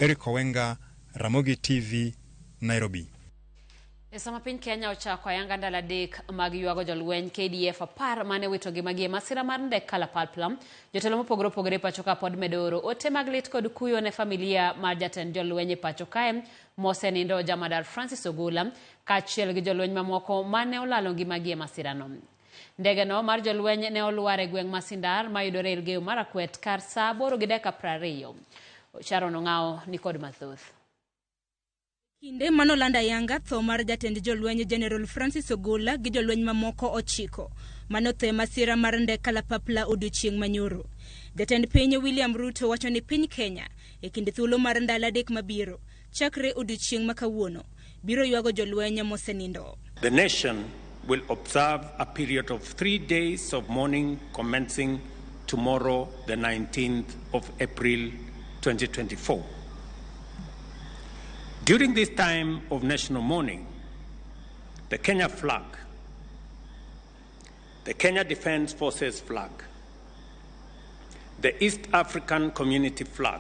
Eric Owenga, Ramogi TV, Nairobi. Sama piny Kenya ochako ayanga ndalo adek mag yuago jolweny KDF 10 mane wito ngimagi e masira mar ndek kalapapla. Jotelo mopogore opogore pacho ka pod medo oro ote mag lit kod kuyo ne familia mar jatend jolweny e pacho kae mosenindo Jamadar Francis Ogola kaachiel gi jolweny mamoko mane olalo ngimagi e masirano. Ndegeno mar jolweny ne olwar e gweng' Masindar mayudore Elgeyo Marakwet kar saa 8:20. Sharon Ong'ao ni kod mathoth. Kinde manolanda yanga tho mar jatend jolweny General Francis Ogola gi jolweny mamoko 9 manothe masira mar ndek kalapapla odiochieng' manyoro. Jatend piny William Ruto wacho ni piny Kenya e kinde thuolo mar ndalo adek mabiro chakre odiochieng' makawuono biro yuago jolweny mosenindo. The nation will observe a period of 3 days of mourning commencing tomorrow, the 19th of April 2024. During this time of national mourning, the Kenya flag, the Kenya Defence Forces flag, the East African Community flag,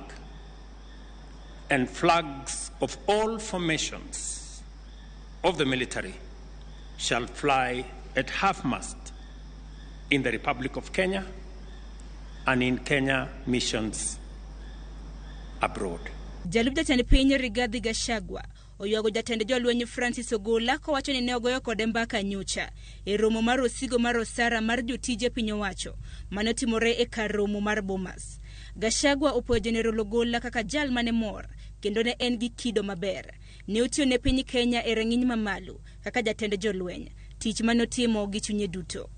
and flags of all formations of the military shall fly at half-mast in the Republic of Kenya and in Kenya missions abroad. Jalub jatend piny Rigathi Gachagua oyuago jatend jolweny Francis Ogola kowacho ni ne ogoyo kode mbaka nyocha e romo mar osigo mar osara mar jotije piny owacho manotimore e kar romo mar Bomas. Gachagua opuoyo General Ogola kaka jal mane mor kendo ne en gi kido maber. Ne otiyo ne piny Kenya e rang'iny mamalo kaka jatend jolweny, tich manotimo gi chunye duto.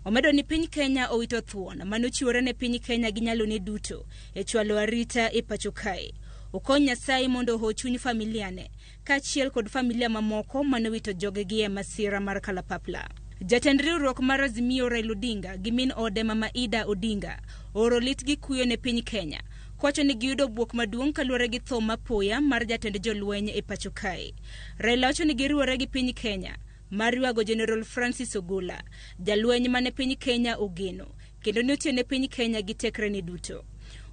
Omedo ni piny Kenya owito thuon manochiwore ne piny Kenya gi nyalone duto e chwalo arita e pacho kae. Okony Nyasaye mondo ochuny familiane kaachiel kod familia mamoko manowito jogegi e masira mar kalapapla. Jatend riwruok mar Azimio Raila Odinga gi min ode Mama Ida Odinga oro lit gi kuyo ne piny Kenya kwacho ni giyudo buok maduong' kaluwore gi tho mapoya mar jatend jolweny e pacho kae. Raila wacho ni giriwore gi piny Kenya mar yuago General Francis Ogola, jalweny mane piny Kenya ogeno kendo notiyo ne piny Kenya gi tekrene duto.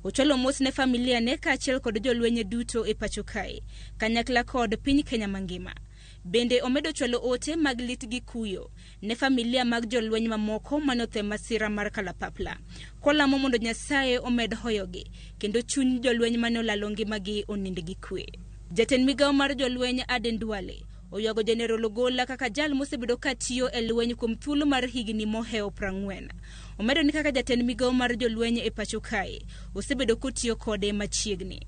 Ocholo mos ne familia ne kaachiel kod jolweny duto e pacho kae kanyakla kod piny Kenya mangima. Bende omedo chwalo ote mag lit gi kuyo ne familia mag jolweny mamoko manothe masira mar kalapapla kolamo mondo Nyasaye omed hoyogi kendo chuny jolweny manolalo ngimagi onind gi kwe. Jatend migawo mar jolweny Aden Duale oyuago General Ogola kaka jal mosebedo katiyo e lweny kuom thuolo mar higni moheo 40. Omedo ni kaka jatend migawo mar jolweny e pacho kae osebedo kotiyo kode machiegni.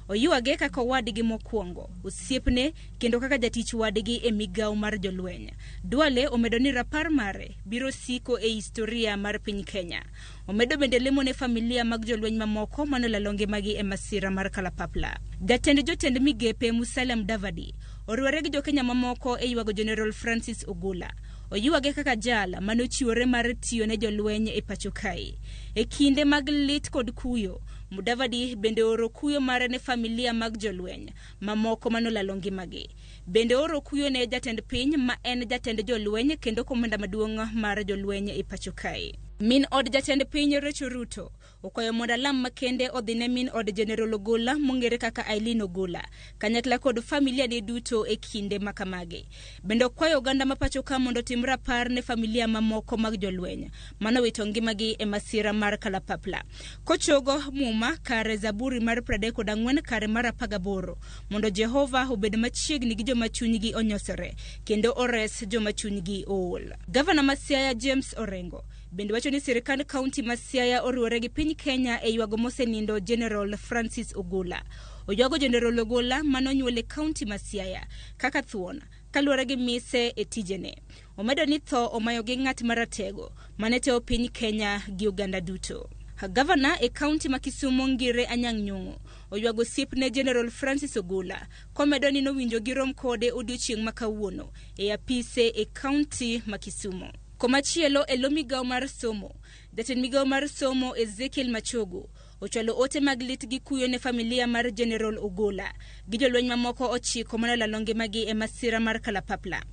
Oyuage kaka wadgi mokwongo, osiepne kendo kaka jatich wadgi e migawo mar jolweny. Duale omedo ni rapar mare biro siko e historia mar piny Kenya. Omedo bende lemo ne familia mag jolweny mamoko manolalo ngimagi e masira mar kalapapla. Jotend migepe Musalia Mudavadi oriwore gi jokenya mamoko e yuago General Francis Ogola. Oyuage kaka jala manochiwore mar tiyo ne jolweny e pacho kae. E kinde mag lit kod kuyo, Mudavadi bende oro kuyo mare ne familia mag jolweny mamoko manolalo ngimagi. Bende oro kuyo ne jatend piny ma en jatend jolweny kendo komanda maduong' mar jolweny e pacho kae. Min od jatend piny Rachel Ruto okwayo mondo alam makende odhi ne min od General Ogola mong'ere kaka Aileen Ogola kanyakla kod familia ne duto e kinde makamage. Bende okwayo oganda mapacho ka mondo tim rapar ne familia mamoko mag jolweny manowito ngimagi e masira mar kalapapla. Kochogo muma kare Zaburi mar 34 kare mar 18 mondo Jehova obed machiegni gi joma chunygi onyosore kendo ores joma chunygi ool. Gavana ma Siaya James Orengo bende wacho ni sirikand kaunti ma Siaya oriwore gi piny Kenya e yuago mosenindo General Francis Ogola. Oyuago General Ogola manonyuole kaunti ma Siaya kaka thuon kaluwore gi mise e tijene. Omedo ni tho omayo gi ng'at maratego maneteo piny Kenya gi Uganda duto. Gavana e kaunti ma Kisumu Ngire Anyang' Nyong'o oyuago siepne General Francis Ogola komedo ni nowinjo gi rom kode odiochieng' makawuono e apise e kaunti ma Kisumu. Komachielo e lo migawo mar somo, jatend migawo mar somo Ezekiel Machogu ochwalo ote mag lit gi kuyo ne familia mar General Ogola gi jolweny mamoko 9 manolalo ngimagi e masira mar kalapapla.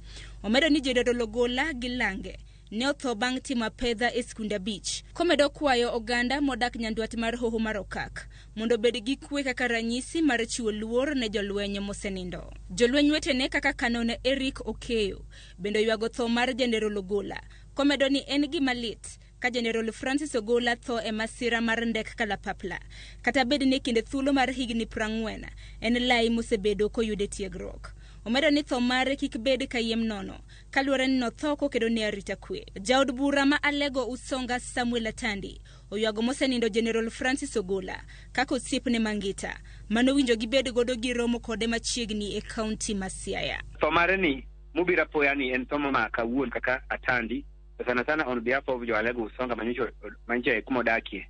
Omedo ni General Ogola gi Lange ne otho bang' timo apedha e skunda Beach, komedo kwayo oganda modak nyandwat mar Hoho mar Okak mondo bed gi kwe kaka ranyisi mar chiwo luor ne jolweny mosenindo. Jolweny wetene kaka Kanone Eric Okeyo bendo ywago tho mar Jenerol Ogolla, komedo ni en gima lit ka Jenerol Francis Ogolla tho e masira mar ndek kalapapla, kata bed ni kinde thuolo mar higni 40 en lai mosebedo koyude tiegruok. Omedo ni tho mare kik bed kayiem nono, kaluwore ni notho kokedo ne arita kwe. Jaod bura ma Alego Usonga Samuel Atandi oywago mosenindo Jenerol Francis Ogolla kaka osiepne mangita, manowinjo gibed godo gi romo kode machiegni e kaunti ma Siaya. Tho mare ni mubira poya ni en tho ma kawuon kaka Atandi, sana on behalf of jo Alego Usonga manyo kuma odakie.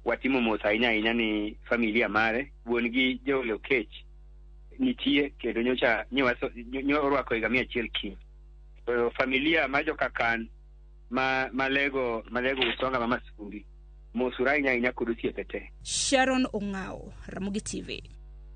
Watimo mos ahinya ni familia mare, wuon gi Joel Okech nitie kendo nyocha orwako higa 100 kiny. Familia ma jo Kakan malego Usonga mama Sumbi mosurai nya kod osiepe te. Sharon Ongao, Ramogi TV.